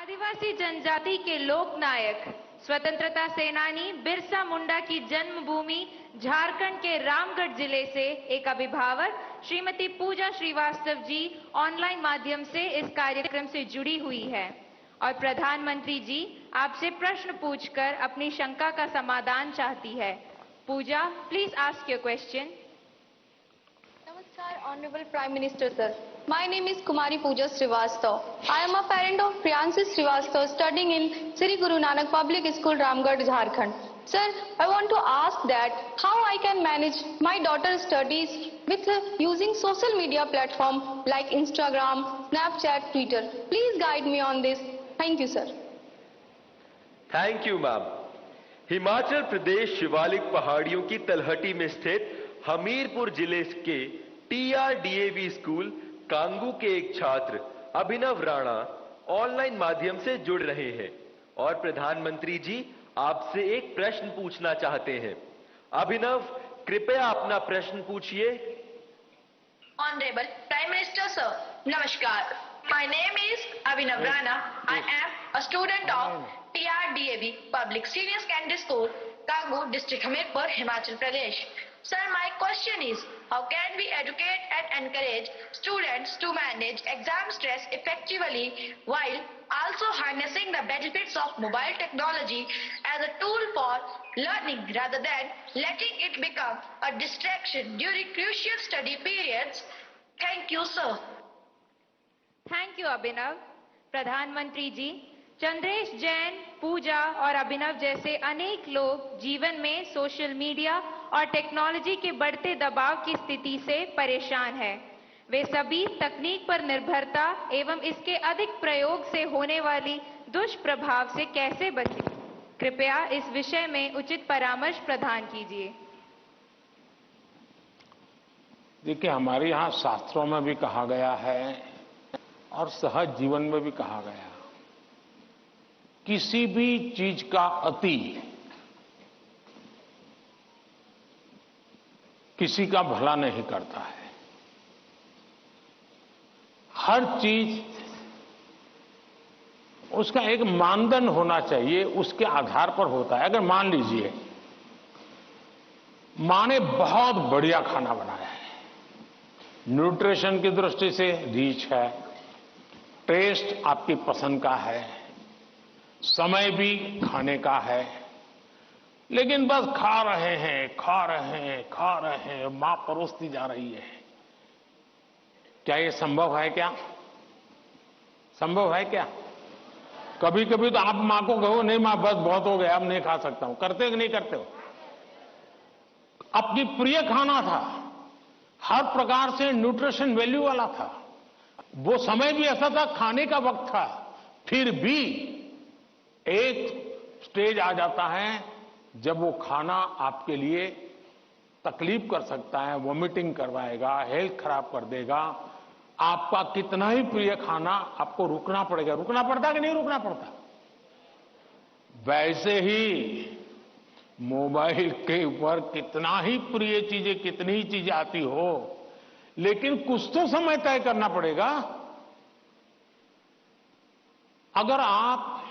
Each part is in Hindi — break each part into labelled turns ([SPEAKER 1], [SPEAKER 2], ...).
[SPEAKER 1] आदिवासी जनजाति के लोक नायक स्वतंत्रता सेनानी बिरसा मुंडा की जन्मभूमि झारखंड के रामगढ़ जिले से एक अभिभावक श्रीमती पूजा श्रीवास्तव जी ऑनलाइन माध्यम से इस कार्यक्रम से जुड़ी हुई है और प्रधानमंत्री जी आपसे प्रश्न पूछकर अपनी शंका का समाधान चाहती है। Pooja, please ask your question.
[SPEAKER 2] Namaskar, Honorable Prime Minister Sir. My name is Kumari Pooja Srivastav. I am a parent of Priyanshi Srivastav studying in Sri Guru Nanak Public School, Ramgarh, Jharkhand. Sir, I want to ask that how I can manage my daughter's studies with using social media platform like Instagram, Snapchat, Twitter. Please guide me on this. Thank you, sir.
[SPEAKER 3] Thank you ma'am. Himachal Pradesh Shivalik पहाड़ियों की तलहटी में स्थित हमीरपुर जिले के TRDAV स्कूल कांगू के एक छात्र अभिनव राणा ऑनलाइन माध्यम से जुड़ रहे हैं और प्रधानमंत्री जी आपसे एक प्रश्न पूछना चाहते हैं। अभिनव, कृपया अपना प्रश्न पूछिए।
[SPEAKER 4] Honorable Prime Minister Sir, Namaskar. My name is Abhinav Rana. I am a student of TRDAV Public Senior Secondary School, Kangu District, Hamirpur, Himachal Pradesh. Sir, my question is, how can we educate and encourage students to manage exam stress effectively while also harnessing the benefits of mobile technology as a tool for learning rather than letting it become a distraction during crucial study periods? Thank you, sir.
[SPEAKER 1] Thank you Abhinav. प्रधानमंत्री जी, चंद्रेश जैन, पूजा और अभिनव जैसे अनेक लोग जीवन में सोशल मीडिया और टेक्नोलॉजी के बढ़ते दबाव की स्थिति से परेशान हैं। वे सभी तकनीक पर निर्भरता एवं इसके अधिक प्रयोग से होने वाली दुष्प्रभाव से कैसे बचें? कृपया इस विषय में उचित परामर्श प्रदान कीजिए।
[SPEAKER 5] देखिए, हमारे यहाँ शास्त्रों में भी कहा गया है और सहज जीवन में भी कहा गया, किसी भी चीज का अति किसी का भला नहीं करता है। हर चीज उसका एक मानदंड होना चाहिए, उसके आधार पर होता है। अगर मान लीजिए मां ने बहुत बढ़िया खाना बनाया है, न्यूट्रिशन की दृष्टि से रिच है, टेस्ट आपकी पसंद का है, समय भी खाने का है, लेकिन बस खा रहे हैं, मां परोसती जा रही है। क्या ये संभव है? क्या संभव है? क्या कभी कभी तो आप मां को कहो, नहीं मां बस बहुत हो गया, अब नहीं खा सकता हूं। करते हो कि नहीं करते हो? अपनी प्रिय खाना था, हर प्रकार से न्यूट्रिशन वैल्यू वाला था, वो समय भी ऐसा था, खाने का वक्त था, फिर भी एक स्टेज आ जाता है जब वो खाना आपके लिए तकलीफ कर सकता है, वॉमिटिंग करवाएगा, हेल्थ खराब कर देगा। आपका कितना ही प्रिय खाना आपको रुकना पड़ेगा। रुकना पड़ता कि नहीं रुकना पड़ता? वैसे ही मोबाइल के ऊपर कितना ही प्रिय चीजें, कितनी ही चीजें आती हो, लेकिन कुछ तो समय तय करना पड़ेगा। अगर आप,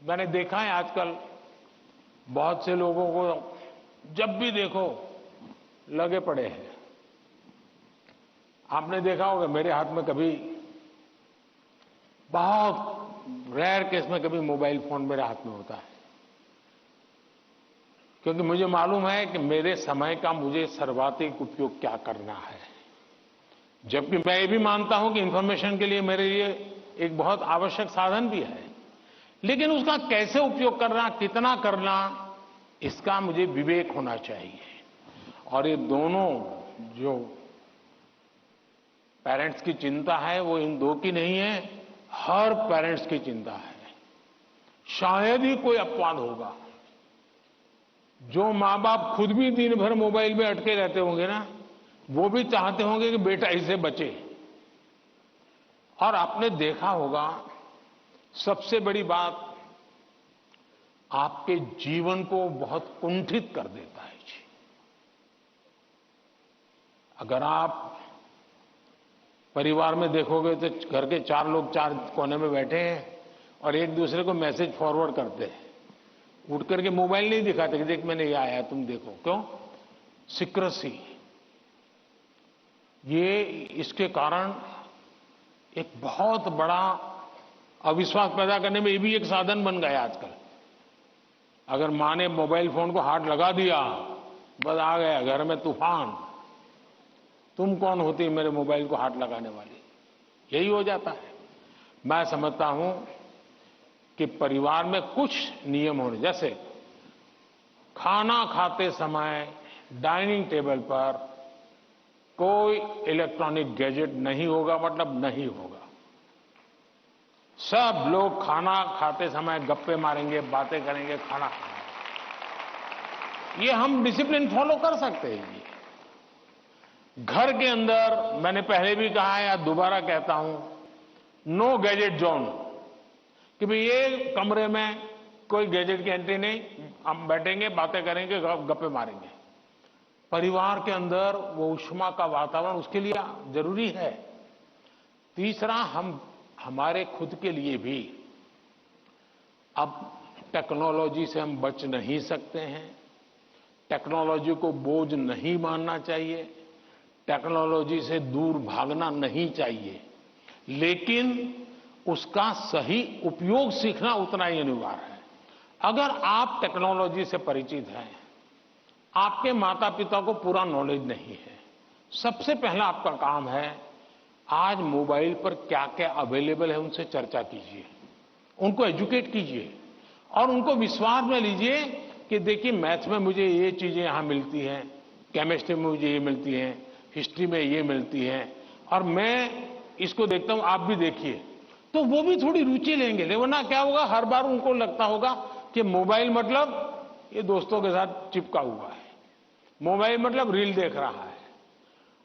[SPEAKER 5] मैंने देखा है आजकल बहुत से लोगों को जब भी देखो लगे पड़े हैं। आपने देखा होगा, मेरे हाथ में कभी, बहुत रेयर केस में कभी मोबाइल फोन मेरे हाथ में होता है, क्योंकि मुझे मालूम है कि मेरे समय का मुझे सर्वाधिक उपयोग क्या करना है। जबकि मैं ये भी मानता हूं कि इंफॉर्मेशन के लिए मेरे लिए एक बहुत आवश्यक साधन भी है, लेकिन उसका कैसे उपयोग करना, कितना करना, इसका मुझे विवेक होना चाहिए। और ये दोनों जो पेरेंट्स की चिंता है, वो इन दो की नहीं है, हर पेरेंट्स की चिंता है। शायद ही कोई अपवाद होगा जो मां बाप खुद भी दिन भर मोबाइल में अटके रहते होंगे ना, वो भी चाहते होंगे कि बेटा इससे बचे। और आपने देखा होगा, सबसे बड़ी बात, आपके जीवन को बहुत कुंठित कर देता है जी। अगर आप परिवार में देखोगे तो घर के 4 लोग 4 कोने में बैठे हैं, और एक दूसरे को मैसेज फॉरवर्ड करते हैं। उठ करके मोबाइल नहीं दिखाते कि देख मैंने ये आया तुम देखो। क्यों? सीक्रेसी। ये इसके कारण एक बहुत बड़ा अविश्वास पैदा करने में ये भी एक साधन बन गया आजकल। अगर मां ने मोबाइल फोन को हाथ लगा दिया, बस आ गया घर में तूफान। तुम कौन होती मेरे मोबाइल को हाथ लगाने वाली? यही हो जाता है। मैं समझता हूं कि परिवार में कुछ नियम होने, जैसे खाना खाते समय डाइनिंग टेबल पर कोई इलेक्ट्रॉनिक गैजेट नहीं होगा, मतलब नहीं होगा। सब लोग खाना खाते समय गप्पे मारेंगे, बातें करेंगे, खाना खाएंगे। ये हम डिसिप्लिन फॉलो कर सकते हैं। ये घर के अंदर मैंने पहले भी कहा है या दोबारा कहता हूं, नो गैजेट जोन, कि भाई ये कमरे में कोई गैजेट की एंट्री नहीं, हम बैठेंगे, बातें करेंगे, गप्पे मारेंगे। परिवार के अंदर वो ऊष्मा का वातावरण उसके लिए जरूरी है। तीसरा, हमारे खुद के लिए भी अब टेक्नोलॉजी से हम बच नहीं सकते हैं। टेक्नोलॉजी को बोझ नहीं मानना चाहिए, टेक्नोलॉजी से दूर भागना नहीं चाहिए, लेकिन उसका सही उपयोग सीखना उतना ही अनिवार्य है। अगर आप टेक्नोलॉजी से परिचित हैं, आपके माता पिता को पूरा नॉलेज नहीं है, सबसे पहला आपका काम है आज मोबाइल पर क्या क्या अवेलेबल है उनसे चर्चा कीजिए, उनको एजुकेट कीजिए और उनको विश्वास में लीजिए कि देखिए मैथ्स में मुझे ये चीजें यहां मिलती हैं, केमिस्ट्री में मुझे ये मिलती हैं, हिस्ट्री में ये मिलती हैं, और मैं इसको देखता हूं, आप भी देखिए। तो वो भी थोड़ी रुचि लेंगे। वरना क्या होगा, हर बार उनको लगता होगा कि मोबाइल मतलब ये दोस्तों के साथ चिपका हुआ है, मोबाइल मतलब रील देख रहा है।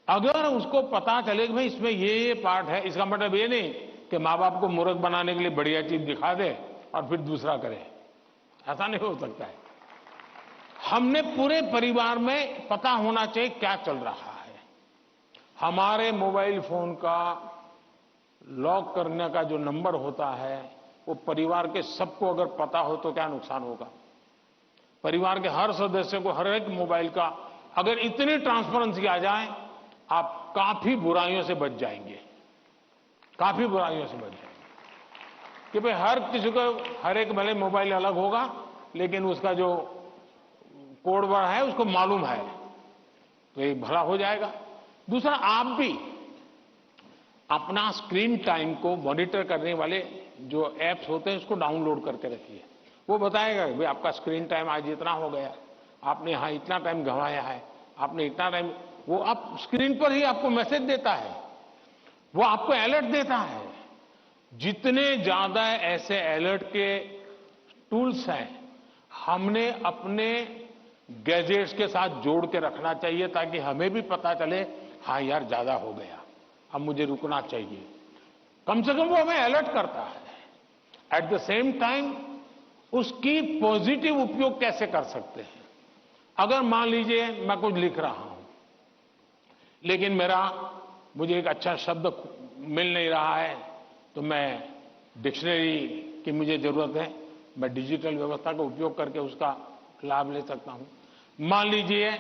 [SPEAKER 5] अगर उसको पता चले कि भाई इसमें ये पार्ट है, इसका मतलब ये नहीं कि माँ बाप को मूर्ख बनाने के लिए बढ़िया चीज दिखा दे और फिर दूसरा करे। ऐसा नहीं हो सकता है। हमने पूरे परिवार में पता होना चाहिए क्या चल रहा है। हमारे मोबाइल फोन का लॉक करने का जो नंबर होता है वो परिवार के सबको अगर पता हो तो क्या नुकसान होगा। परिवार के हर सदस्य को हर एक मोबाइल का अगर इतनी ट्रांसपेरेंसी आ जाए, आप काफी बुराइयों से बच जाएंगे, काफी बुराइयों से बच जाएंगे। कि भाई हर किसी को हर एक भले मोबाइल अलग होगा, लेकिन उसका जो कोड वर्ड है उसको मालूम है, तो एक भला हो जाएगा। दूसरा, आप भी अपना स्क्रीन टाइम को मॉनिटर करने वाले जो एप्स होते हैं उसको डाउनलोड करके रखिए। वो बताएगा कि भाई आपका स्क्रीन टाइम आज इतना हो गया, आपने यहां इतना टाइम गंवाया है, आपने इतना टाइम, वो आप स्क्रीन पर ही आपको मैसेज देता है, वो आपको अलर्ट देता है। जितने ज्यादा ऐसे अलर्ट के टूल्स हैं, हमने अपने गैजेट्स के साथ जोड़ के रखना चाहिए ताकि हमें भी पता चले, हाँ यार ज्यादा हो गया, अब मुझे रुकना चाहिए। कम से कम वो हमें अलर्ट करता है। एट द सेम टाइम उसकी पॉजिटिव उपयोग कैसे कर सकते हैं। अगर मान लीजिए मैं कुछ लिख रहा हूं, लेकिन मुझे एक अच्छा शब्द मिल नहीं रहा है, तो मैं डिक्शनरी की मुझे जरूरत है, मैं डिजिटल व्यवस्था का उपयोग करके उसका लाभ ले सकता हूं। मान लीजिए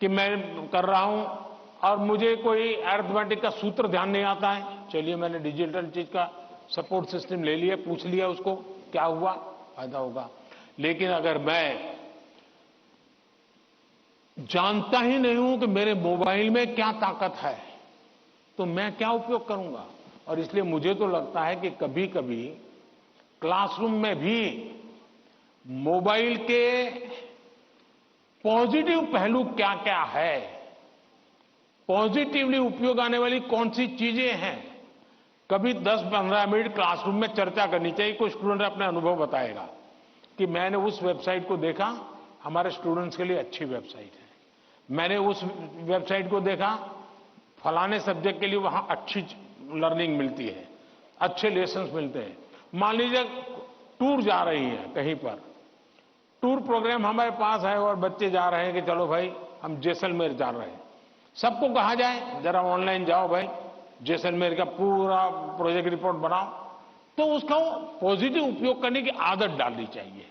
[SPEAKER 5] कि मैं कर रहा हूं और मुझे कोई अरिथमेटिक का सूत्र ध्यान नहीं आता है, चलिए मैंने डिजिटल चीज का सपोर्ट सिस्टम ले लिया, पूछ लिया उसको, क्या हुआ, फायदा होगा। लेकिन अगर मैं जानता ही नहीं हूं कि मेरे मोबाइल में क्या ताकत है, तो मैं क्या उपयोग करूंगा। और इसलिए मुझे तो लगता है कि कभी कभी क्लासरूम में भी मोबाइल के पॉजिटिव पहलू क्या क्या है, पॉजिटिवली उपयोग आने वाली कौन सी चीजें हैं, कभी 10-15 मिनट क्लासरूम में चर्चा करनी चाहिए। कोई स्टूडेंट अपने अनुभव बताएगा कि मैंने उस वेबसाइट को देखा, हमारे स्टूडेंट्स के लिए अच्छी वेबसाइट है, मैंने उस वेबसाइट को देखा, फलाने सब्जेक्ट के लिए वहां अच्छी लर्निंग मिलती है, अच्छे लेसन्स मिलते हैं। मान लीजिए टूर जा रही है कहीं पर, टूर प्रोग्राम हमारे पास है और बच्चे जा रहे हैं कि चलो भाई हम जैसलमेर जा रहे हैं, सबको कहा जाए जरा ऑनलाइन जाओ भाई, जैसलमेर का पूरा प्रोजेक्ट रिपोर्ट बनाओ, तो उसका पॉजिटिव उपयोग करने की आदत डालनी चाहिए।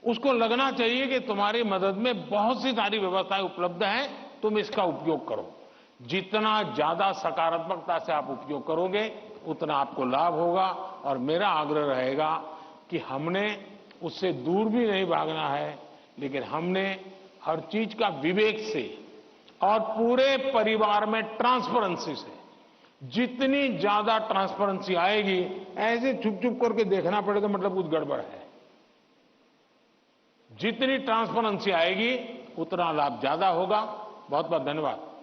[SPEAKER 5] उसको लगना चाहिए कि तुम्हारी मदद में बहुत सी सारी व्यवस्थाएं उपलब्ध हैं, तुम इसका उपयोग करो। जितना ज्यादा सकारात्मकता से आप उपयोग करोगे उतना आपको लाभ होगा। और मेरा आग्रह रहेगा कि हमने उससे दूर भी नहीं भागना है, लेकिन हमने हर चीज का विवेक से और पूरे परिवार में ट्रांसपेरेंसी से, जितनी ज्यादा ट्रांसपेरेंसी आएगी, ऐसे चुप चुप करके देखना पड़ेगा मतलब कुछ गड़बड़ है। जितनी ट्रांसपेरेंसी आएगी उतना लाभ ज्यादा होगा। बहुत बहुत धन्यवाद।